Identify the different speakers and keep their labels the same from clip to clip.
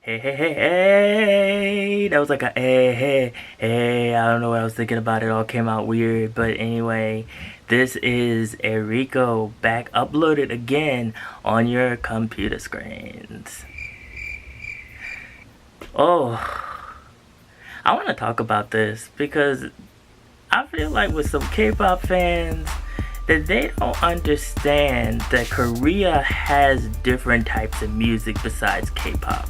Speaker 1: Hey, hey, hey, hey. That was like a hey, hey, hey. I don't know what I was thinking about. It all came out weird. But anyway, this is Erico back uploaded again on your computer screens. Oh, I want to talk about this because I feel like with some K-pop fans that they don't understand that Korea has different types of music besides K-pop.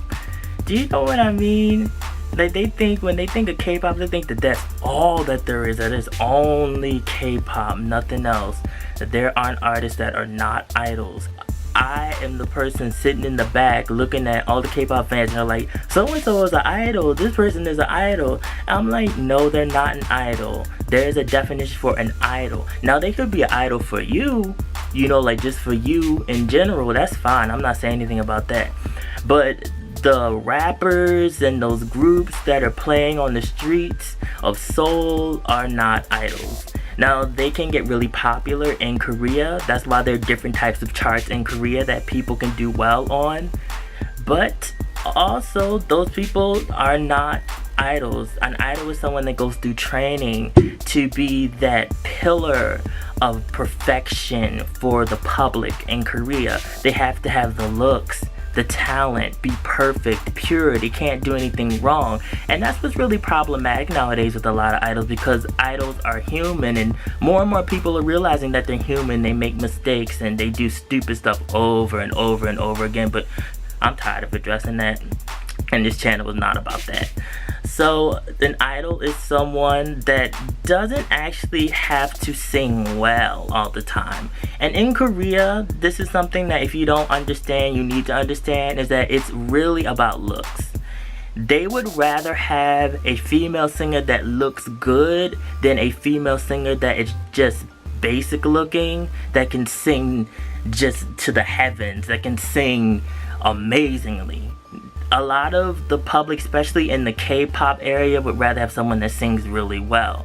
Speaker 1: Do you know what I mean? Like they think when they think of K-pop, they think that that's all that there is. That is only K-pop, nothing else. That there aren't artists that are not idols. I am the person sitting in the back looking at all the K-pop fans and they're like, so and so is an idol, this person is an idol. I'm like, no, they're not an idol. There's a definition for an idol. Now they could be an idol for you, you know, like just for you in general, that's fine. I'm not saying anything about that. But the rappers and those groups that are playing on the streets of Seoul are not idols. Now they can get really popular in Korea. That's why there are different types of charts in Korea that people can do well on. But also those people are not idols. An idol is someone that goes through training to be that pillar of perfection for the public in Korea. They have to have the looks, the talent, be perfect, pure, they can't do anything wrong. And that's what's really problematic nowadays with a lot of idols, because idols are human and more people are realizing that they're human. They make mistakes and they do stupid stuff over and over and over again, but I'm tired of addressing that, and this channel is not about that. So an idol is someone that doesn't actually have to sing well all the time. And in Korea, this is something that if you don't understand, you need to understand, is that it's really about looks. They would rather have a female singer that looks good than a female singer that is just basic looking, that can sing just to the heavens, that can sing amazingly. A lot of the public, especially in the K-pop area, would rather have someone that sings really well.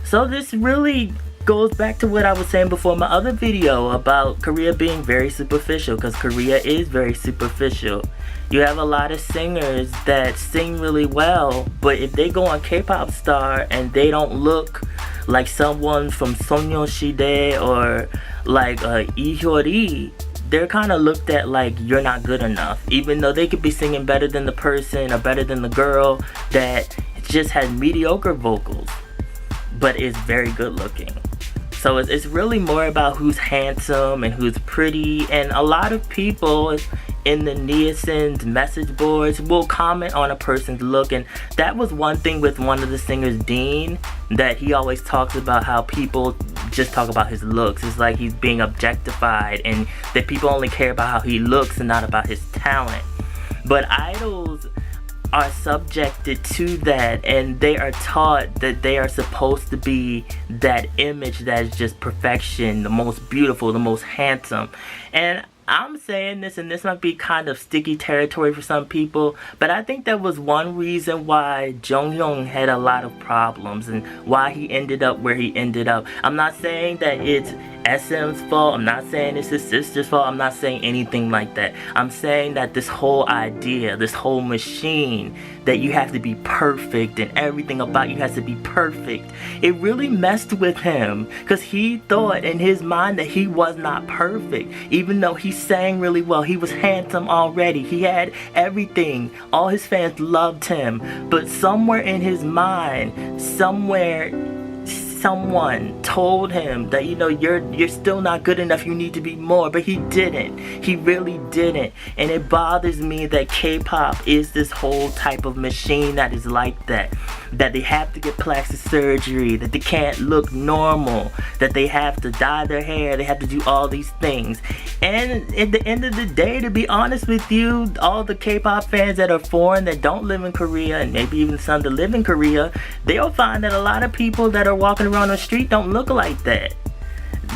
Speaker 1: So this really goes back to what I was saying before in my other video about Korea being very superficial, because Korea is very superficial. You have a lot of singers that sing really well, but if they go on K-pop star and they don't look like someone from Sonyeonshide or like Lee Hyori, they're kind of looked at like you're not good enough, even though they could be singing better than the person or better than the girl that just has mediocre vocals but is very good looking. So it's really more about who's handsome and who's pretty. And a lot of people in the Nielsen's message boards will comment on a person's look, and that was one thing with one of the singers, Dean, that he always talks about how people just talk about his looks. It's like he's being objectified and that people only care about how he looks and not about his talent. But idols are subjected to that, and they are taught that they are supposed to be that image that is just perfection, the most beautiful, the most handsome. And I'm saying this, and this might be kind of sticky territory for some people, but I think that was one reason why Jonghyun had a lot of problems and why he ended up where he ended up. I'm not saying that it's SM's fault, I'm not saying it's his sister's fault, I'm not saying anything like that. I'm saying that this whole idea, this whole machine that you have to be perfect and everything about you has to be perfect, it really messed with him, because he thought in his mind that he was not perfect. Even though he sang really well, he was handsome already, he had everything, all his fans loved him, but somewhere in his mind, someone told him that, you know, you're still not good enough, you need to be more. But he didn't, he really didn't. And it bothers me that K-pop is this whole type of machine that is like that they have to get plastic surgery, that they can't look normal, that they have to dye their hair, they have to do all these things. And at the end of the day, to be honest with you, all the K-pop fans that are foreign, that don't live in Korea, and maybe even some that live in Korea, they'll find that a lot of people that are walking around the street don't look like that.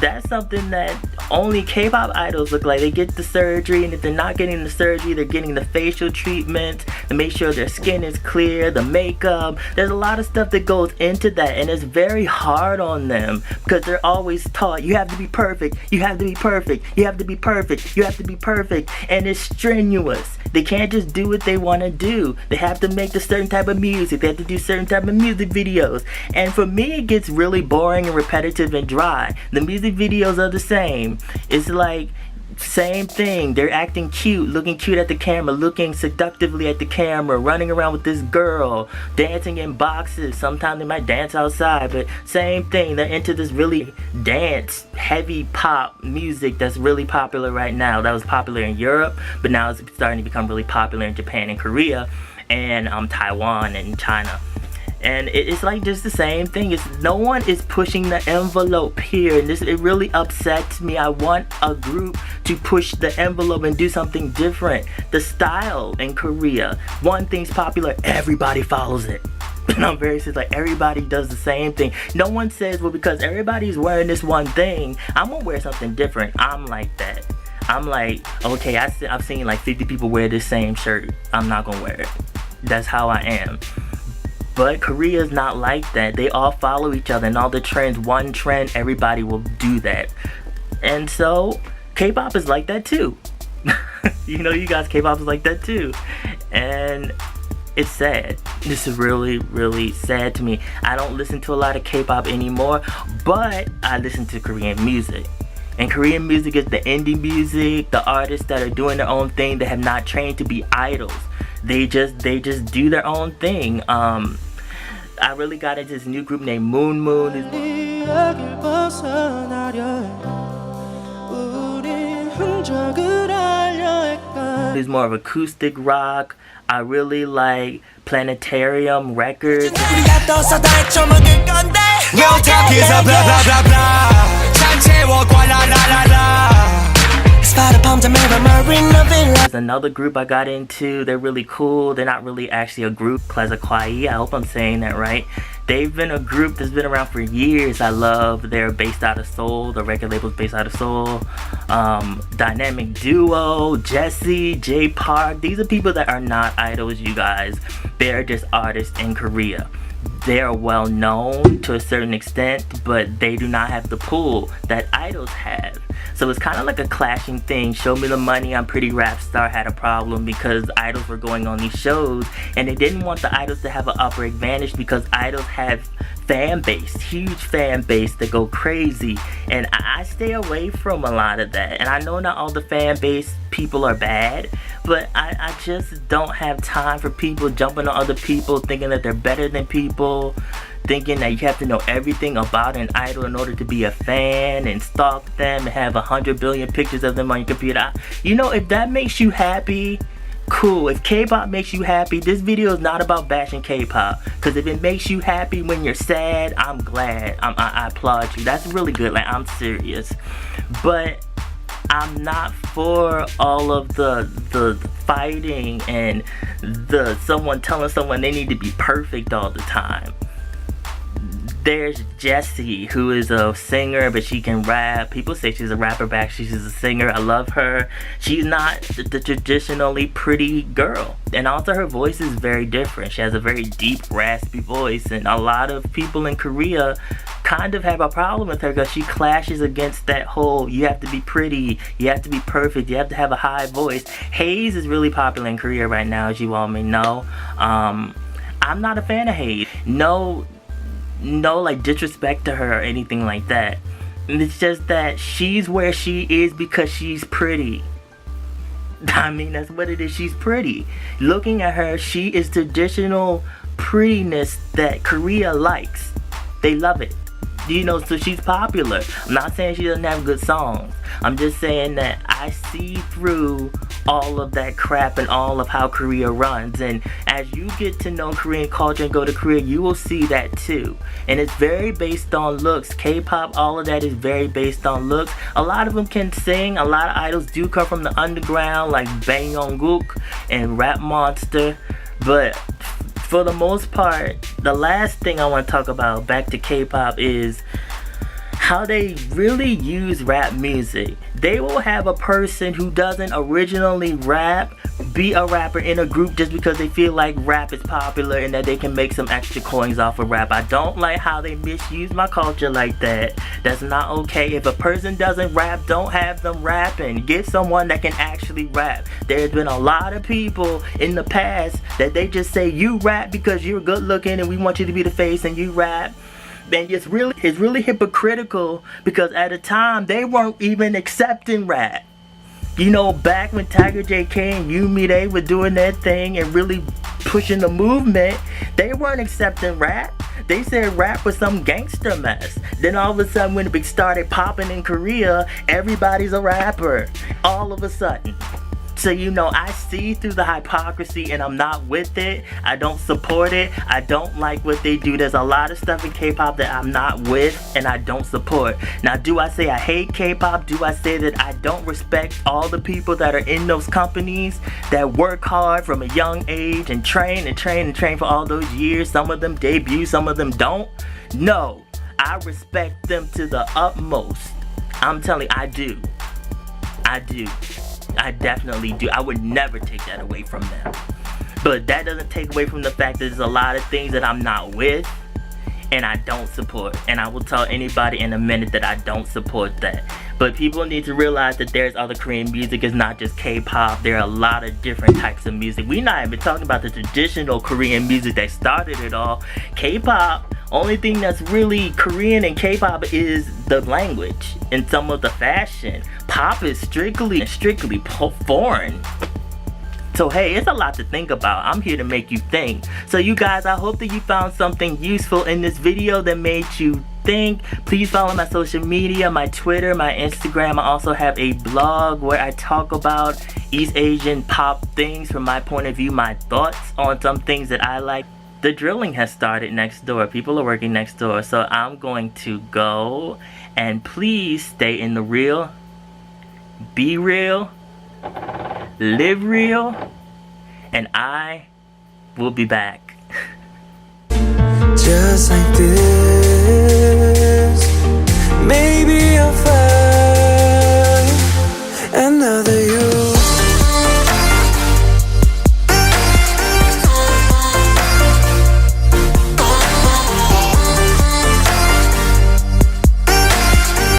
Speaker 1: that's something that only K-pop idols look like. They get the surgery, and if they're not getting the surgery, they're getting the facial treatment to make sure their skin is clear, the makeup. There's a lot of stuff that goes into that, and it's very hard on them because they're always taught you have to be perfect, you have to be perfect, you have to be perfect, you have to be perfect, and it's strenuous. They can't just do what they want to do. They have to make a certain type of music. They have to do certain type of music videos. And for me, it gets really boring and repetitive and dry. The music videos are the same. It's like same thing. They're acting cute, looking cute at the camera, looking seductively at the camera, running around with this girl, dancing in boxes. Sometimes they might dance outside, but same thing. They're into this really dance, heavy pop music that's really popular right now. That was popular in Europe, but now it's starting to become really popular in Japan and Korea and Taiwan and China. And it's like just the same thing. It's no one is pushing the envelope here, and it really upsets me. I want a group to push the envelope and do something different. The style in Korea, one thing's popular, everybody follows it. And I'm very serious, like everybody does the same thing. No one says, well, because everybody's wearing this one thing, I'm gonna wear something different. I'm like that. I'm like, okay, I've seen like 50 people wear this same shirt. I'm not gonna wear it. That's how I am. But Korea's not like that. They all follow each other, and all the trends, one trend, everybody will do that. And so K-pop is like that too. You know, you guys, K-pop is like that too. And it's sad. This is really, really sad to me. I don't listen to a lot of K-pop anymore, but I listen to Korean music. And Korean music is the indie music, the artists that are doing their own thing, that have not trained to be idols. They just do their own thing. I really got into this new group named Moon Moon. It's more of acoustic rock. I really like Planetarium Records. There's another group I got into. They're really cool. They're not really actually a group. Kwai. I hope I'm saying that right. They've been a group that's been around for years. I love. They're based out of Seoul. The record label's based out of Seoul. Dynamic Duo, Jessie, J Park. These are people that are not idols, you guys. They're just artists in Korea. They are well known to a certain extent, but they do not have the pull that idols have. So it's kind of like a clashing thing. Show Me the Money, I'm Pretty Rap Star had a problem because idols were going on these shows, and they didn't want the idols to have an upper advantage because idols have fan base, huge fan base that go crazy, and I stay away from a lot of that. And I know not all the fan base people are bad, but I just don't have time for people jumping on other people, thinking that they're better than people, thinking that you have to know everything about an idol in order to be a fan and stalk them and have 100 billion pictures of them on your computer. You know, if that makes you happy, cool. If K-pop makes you happy, this video is not about bashing K-pop, because if it makes you happy when you're sad, I'm glad. I applaud you. That's really good. Like, I'm serious. But I'm not for all of the fighting and someone telling someone they need to be perfect all the time. There's Jessie, who is a singer, but she can rap. People say she's a rapper, but actually she's a singer. I love her. She's not the traditionally pretty girl. And also her voice is very different. She has a very deep, raspy voice. And a lot of people in Korea kind of have a problem with her because she clashes against that whole, you have to be pretty, you have to be perfect, you have to have a high voice. Haze is really popular in Korea right now, as you all may know. I'm not a fan of Haze. No like disrespect to her or anything like that. It's just that she's where she is because she's pretty. I mean, that's what it is. She's pretty. Looking at her, she is traditional prettiness that Korea likes. They love it. You know, so she's popular. I'm not saying she doesn't have good songs. I'm just saying that I see through all of that crap and all of how Korea runs. And as you get to know Korean culture and go to Korea, you will see that too. And it's very based on looks. K-pop, all of that is very based on looks. A lot of them can sing. A lot of idols do come from the underground, like Bang Yong-guk and Rap Monster. But for the most part, the last thing I want to talk about, back to K-pop, is how they really use rap music. They will have a person who doesn't originally rap be a rapper in a group just because they feel like rap is popular and that they can make some extra coins off of rap. I don't like how they misuse my culture like that. That's not okay. If a person doesn't rap, don't have them rapping. Get someone that can actually rap. There's been a lot of people in the past that they just say, you rap because you're good looking and we want you to be the face and you rap. And it's really hypocritical because at the time they weren't even accepting rap. You know, back when Tiger JK and Yumi, they were doing their thing and really pushing the movement, they weren't accepting rap. They said rap was some gangster mess. Then all of a sudden when it started popping in Korea, everybody's a rapper. All of a sudden. So, you know, I see through the hypocrisy and I'm not with it. I don't support it. I don't like what they do. There's a lot of stuff in K-pop that I'm not with and I don't support. Now, do I say I hate K-pop? Do I say that I don't respect all the people that are in those companies that work hard from a young age and train for all those years? Some of them debut, some of them don't. No, I respect them to the utmost. I'm telling you, I do. I definitely do. I would never take that away from them. But that doesn't take away from the fact that there's a lot of things that I'm not with and I don't support. And I will tell anybody in a minute that I don't support that. But people need to realize that there's other Korean music. It's not just K-pop. There are a lot of different types of music. We're not even talking about the traditional Korean music that started it all. K-pop, only thing that's really Korean in K-pop is the language and some of the fashion. Pop is strictly foreign. So hey, it's a lot to think about. I'm here to make you think. So you guys, I hope that you found something useful in this video that made you think. Please follow my social media, my Twitter, my Instagram. I also have a blog where I talk about East Asian pop things from my point of view, my thoughts on some things that I like. The drilling has started next door. People are working next door. So I'm going to go, and please stay in the real, be real, live real, and I will be back.
Speaker 2: Just like this, maybe I'll find another